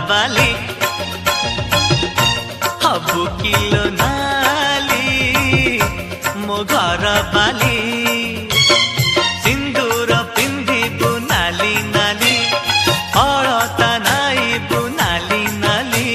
बाली हबु kilo नाली मो घर बाली सिंदूर पिंधिबु नाली नाली अलता नाइबु नाली नाली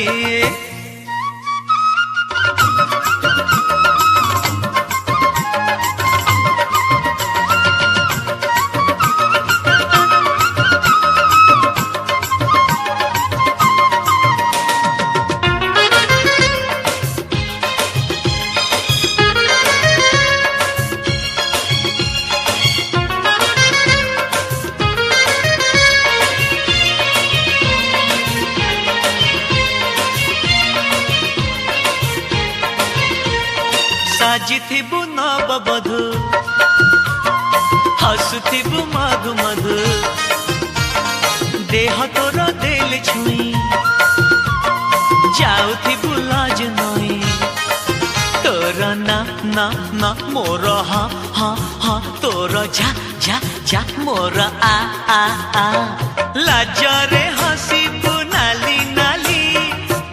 साजिथिबु नववधू हसुथिबु मधु मधु देह तोर देल छुई जाउथिबु लाज नई तोर ना ना ना मोर हा हा हा तोर जा जा जा मोर आ आ आ लाजरे हसिबु नाली नाली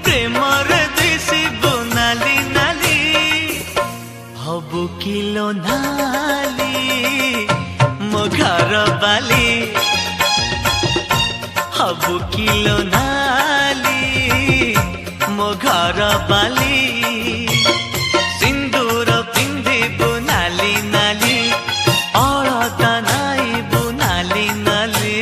प्रेमरे दिसिबु नाली नाली हबु किलो नाली मो घर बाली हबु किलो नाली मो घर बाली सिंदूर पिंधिबु नाली नाली अलता नाइबु नाली नाली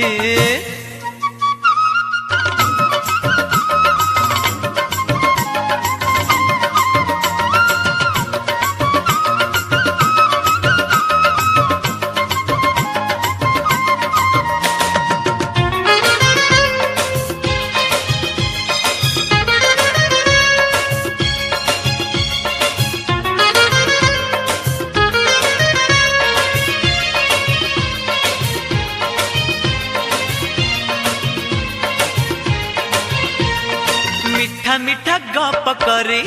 मिठा मिठा गप करे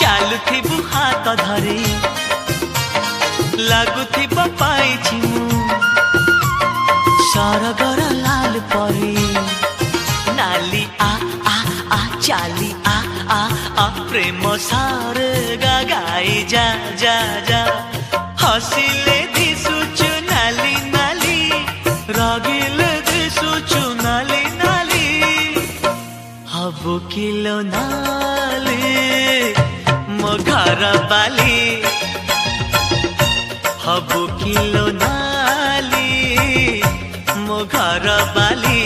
चालुथिबु हाथ धरे लागुथिब पाइछि मु सरगर लाल परे नाली आ आ आ चाली आ आ आ प्रेम सार गाई जा जा जा हसिले दिसुचु नाली नाली रागिले दिसुचु नाली नाली हबु किलो नाली मो घर बाली हबु किलो नाली मो घर बाली